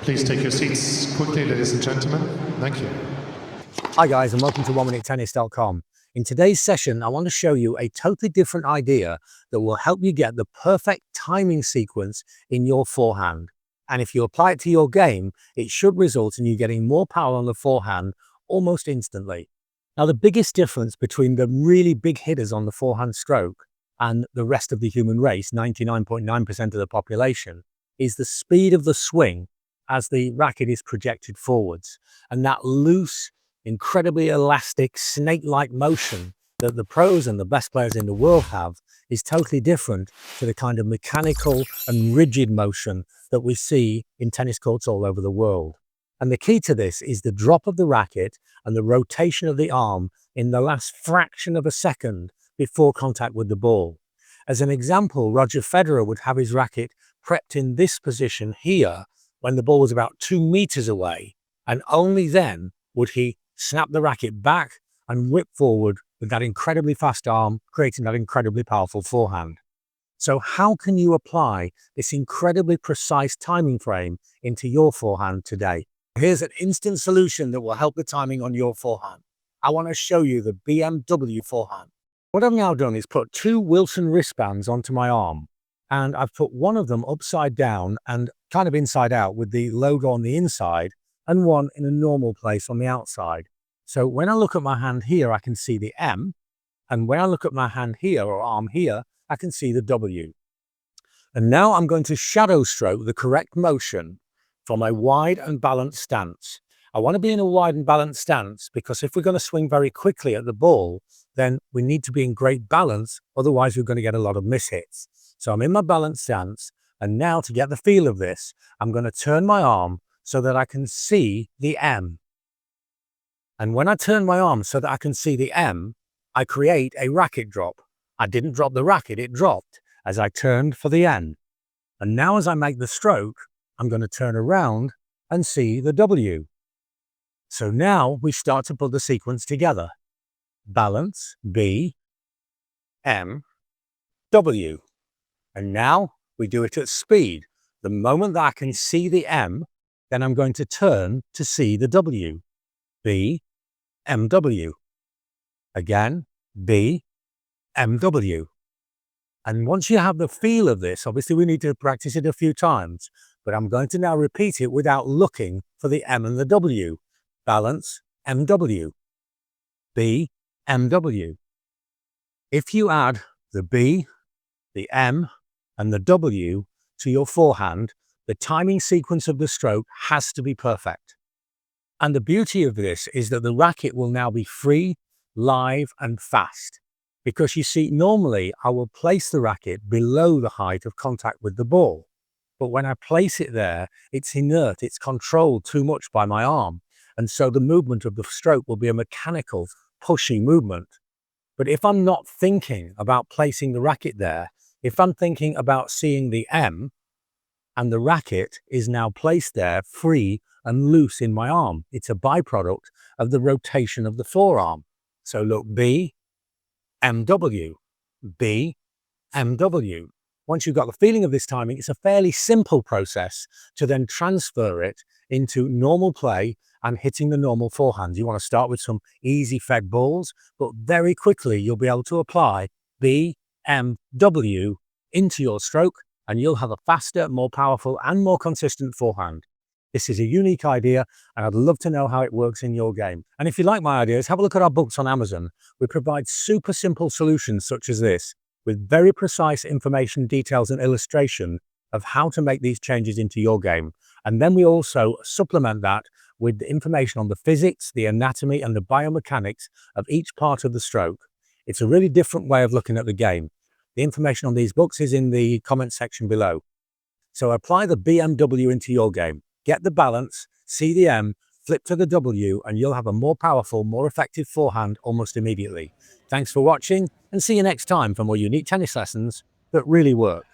Please take your seats quickly, ladies and gentlemen. Thank you. Hi guys, and welcome to OneMinuteTennis.com. In today's session, I want to show you a totally different idea that will help you get the perfect timing sequence in your forehand. And if you apply it to your game, it should result in you getting more power on the forehand almost instantly. Now, the biggest difference between the really big hitters on the forehand stroke and the rest of the human race, 99.9% of the population, is the speed of the swing as the racket is projected forwards. And that loose, incredibly elastic, snake-like motion that the pros and the best players in the world have is totally different to the kind of mechanical and rigid motion that we see in tennis courts all over the world. And the key to this is the drop of the racket and the rotation of the arm in the last fraction of a second before contact with the ball. As an example, Roger Federer would have his racket prepped in this position here when the ball was about 2 meters away, and only then would he snap the racket back and whip forward with that incredibly fast arm, creating that incredibly powerful forehand. So how can you apply this incredibly precise timing frame into your forehand today? Here's an instant solution that will help the timing on your forehand. I want to show you the BMW forehand. What I've now done is put 2 Wilson wristbands onto my arm, and I've put one of them upside down and kind of inside out with the logo on the inside, and one in a normal place on the outside. So when I look at my hand here, I can see the M, and when I look at my hand here or arm here, I can see the W. And now I'm going to shadow stroke the correct motion from a wide and balanced stance. I want to be in a wide and balanced stance because if we're going to swing very quickly at the ball, then we need to be in great balance, otherwise we're going to get a lot of mishits. So I'm in my balanced stance, and now to get the feel of this, I'm going to turn my arm so that I can see the M. And when I turn my arm so that I can see the M, I create a racket drop. I didn't drop the racket, it dropped as I turned for the N. And now as I make the stroke, I'm going to turn around and see the W. So now we start to put the sequence together. Balance, B, M, W. And now we do it at speed. The moment that I can see the M, then I'm going to turn to see the W. B, M, W. Again, B, M, W. And once you have the feel of this, obviously we need to practice it a few times, but I'm going to now repeat it without looking for the M and the W. Balance, M, W. B, M, W. If you add the B, the M, and the W to your forehand, the timing sequence of the stroke has to be perfect. And the beauty of this is that the racket will now be free, live, and fast. Because you see, normally I will place the racket below the height of contact with the ball. But when I place it there, it's inert, it's controlled too much by my arm. And so the movement of the stroke will be a mechanical, pushing movement. But if I'm not thinking about placing the racket there, if I'm thinking about seeing the M, and the racket is now placed there free and loose in my arm, it's a byproduct of the rotation of the forearm. So look, B, M, W, B, M, W. Once you've got the feeling of this timing, it's a fairly simple process to then transfer it into normal play and hitting the normal forehand. You want to start with some easy fed balls, but very quickly you'll be able to apply B, M, W into your stroke, and you'll have a faster, more powerful, and more consistent forehand. This is a unique idea, and I'd love to know how it works in your game. And if you like my ideas, have a look at our books on Amazon. We provide super simple solutions such as this, with very precise information, details, and illustration of how to make these changes into your game. And then we also supplement that with the information on the physics, the anatomy, and the biomechanics of each part of the stroke. It's a really different way of looking at the game. The information on these books is in the comment section below. So apply the BMW into your game. Get the balance, see the M, flip to the W, and you'll have a more powerful, more effective forehand almost immediately. Thanks for watching, and see you next time for more unique tennis lessons that really work.